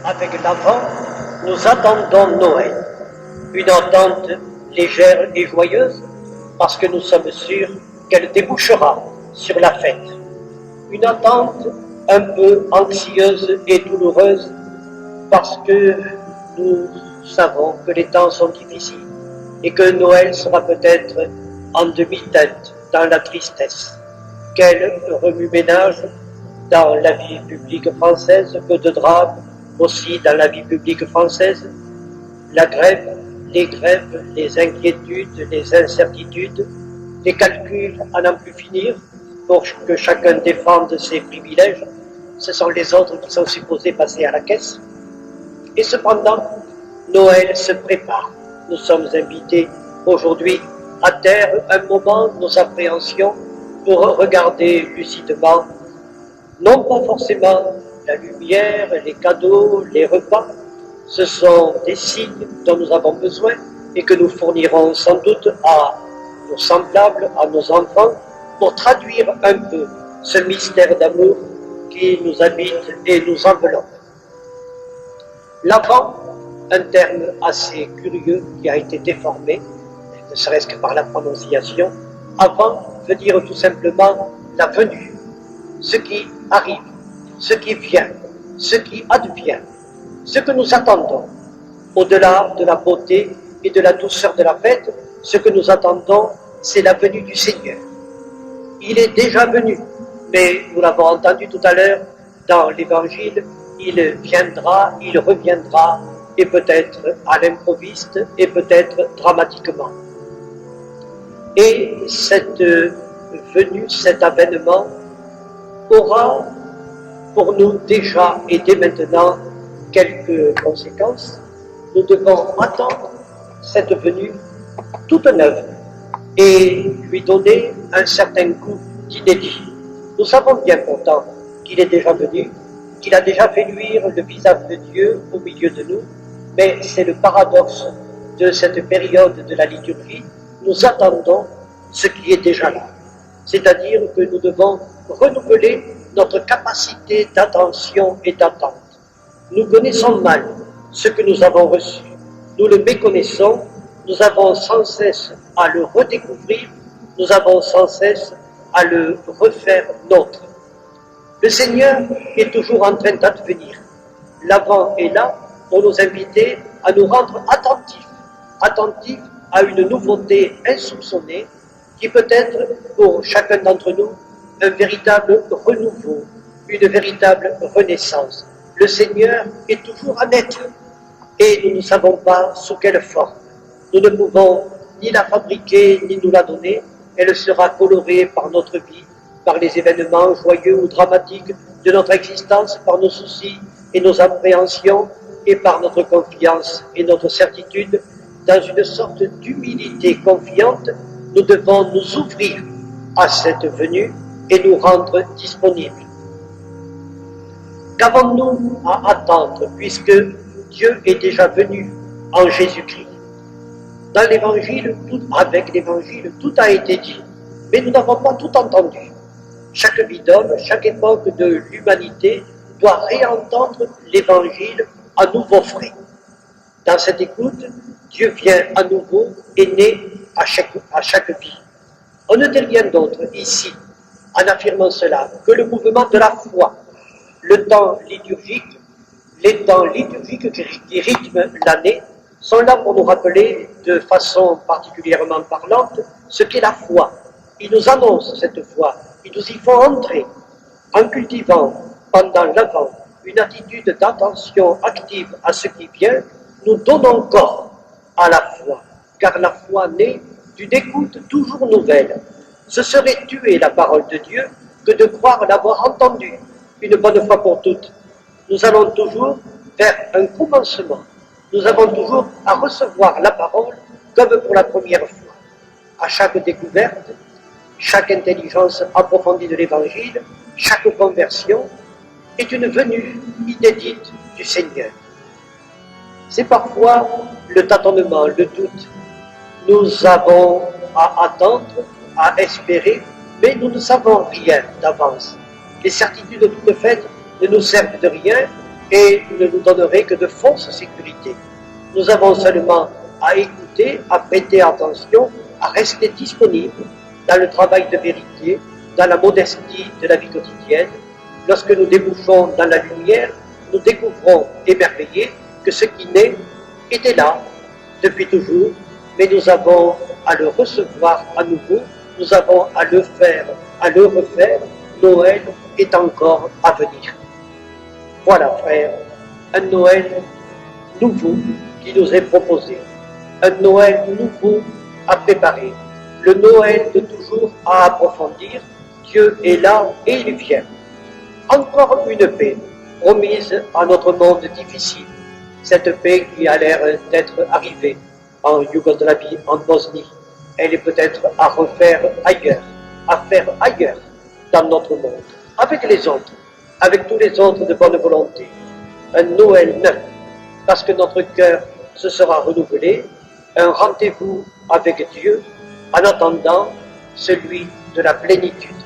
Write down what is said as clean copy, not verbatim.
avec l'Avent, nous attendons Noël. Une attente légère et joyeuse, parce que nous sommes sûrs qu'elle débouchera sur la fête. Une attente un peu anxieuse et douloureuse, parce que nous savons que les temps sont difficiles et que Noël sera peut-être en demi-teinte dans la tristesse. Quel remue-ménage dans la vie publique française, peu de drames aussi dans la vie publique française, la grève, les inquiétudes, les incertitudes, les calculs à n'en plus finir pour que chacun défende ses privilèges. Ce sont les autres qui sont supposés passer à la caisse. Et cependant, Noël se prépare. Nous sommes invités aujourd'hui à taire un moment nos appréhensions pour regarder lucidement, non pas forcément la lumière, les cadeaux, les repas. Ce sont des signes dont nous avons besoin et que nous fournirons sans doute à nos semblables, à nos enfants, pour traduire un peu ce mystère d'amour qui nous habite et nous enveloppe. L'Avent, un terme assez curieux qui a été déformé, ne serait-ce que par la prononciation. Avant veut dire tout simplement la venue, ce qui arrive, ce qui vient, ce qui advient, ce que nous attendons. Au-delà de la beauté et de la douceur de la fête, ce que nous attendons, c'est la venue du Seigneur. Il est déjà venu, mais nous l'avons entendu tout à l'heure dans l'Évangile, il viendra, il reviendra, et peut-être à l'improviste, et peut-être dramatiquement. Et cette venue, cet avènement aura pour nous déjà et dès maintenant quelques conséquences. Nous devons attendre cette venue toute neuve et lui donner un certain goût d'inédit. Nous savons bien pourtant qu'il est déjà venu, qu'il a déjà fait luire le visage de Dieu au milieu de nous, mais c'est le paradoxe de cette période de la liturgie. Nous attendons ce qui est déjà là, c'est-à-dire que nous devons renouveler notre capacité d'attention et d'attente. Nous connaissons mal ce que nous avons reçu, nous le méconnaissons, nous avons sans cesse à le redécouvrir, nous avons sans cesse à le refaire nôtre. Le Seigneur est toujours en train d'advenir. L'Avent est là pour nous inviter à nous rendre attentifs à une nouveauté insoupçonnée qui peut être pour chacun d'entre nous un véritable renouveau, une véritable renaissance. Le Seigneur est toujours à naître et nous ne savons pas sous quelle forme. Nous ne pouvons ni la fabriquer ni nous la donner. Elle sera colorée par notre vie, par les événements joyeux ou dramatiques de notre existence, par nos soucis et nos appréhensions et par notre confiance et notre certitude. Dans une sorte d'humilité confiante, nous devons nous ouvrir à cette venue et nous rendre disponibles. Qu'avons-nous à attendre puisque Dieu est déjà venu en Jésus-Christ? Dans l'Évangile, avec l'Évangile, tout a été dit, mais nous n'avons pas tout entendu. Chaque vie d'homme, chaque époque de l'humanité doit réentendre l'Évangile à nouveau frais. Dans cette écoute, Dieu vient à nouveau et naît à chaque vie. On ne dit rien d'autre ici, en affirmant cela, que le mouvement de la foi, le temps liturgique, les temps liturgiques qui rythment l'année, sont là pour nous rappeler de façon particulièrement parlante ce qu'est la foi. Ils nous annoncent cette foi, ils nous y font entrer en cultivant pendant l'Avent une attitude d'attention active à ce qui vient. Nous donnons corps à la foi, car la foi naît d'une écoute toujours nouvelle. Ce serait tuer la parole de Dieu que de croire l'avoir entendue une bonne fois pour toutes. Nous allons toujours vers un commencement. Nous avons toujours à recevoir la parole comme pour la première fois. À chaque découverte, chaque intelligence approfondie de l'Évangile, chaque conversion est une venue inédite du Seigneur. C'est parfois le tâtonnement, le doute. Nous avons à attendre, à espérer, mais nous ne savons rien d'avance. Les certitudes toutes faites ne nous servent de rien et ne nous donnerait que de fausses sécurités. Nous avons seulement à écouter, à prêter attention, à rester disponible dans le travail de vérité, dans la modestie de la vie quotidienne. Lorsque nous débouchons dans la lumière, nous découvrons émerveillés que ce qui naît était là depuis toujours, mais nous avons à le recevoir à nouveau, nous avons à le faire, à le refaire. Noël est encore à venir. Voilà, frères, un Noël nouveau qui nous est proposé, un Noël nouveau à préparer, le Noël de toujours à approfondir. Dieu est là et il vient. Encore une paix promise à notre monde difficile, cette paix qui a l'air d'être arrivée en Yougoslavie, en Bosnie. Elle est peut-être à refaire ailleurs, à faire ailleurs dans notre monde, avec les autres, avec tous les autres de bonne volonté. Un Noël neuf, parce que notre cœur se sera renouvelé, un rendez-vous avec Dieu, en attendant celui de la plénitude.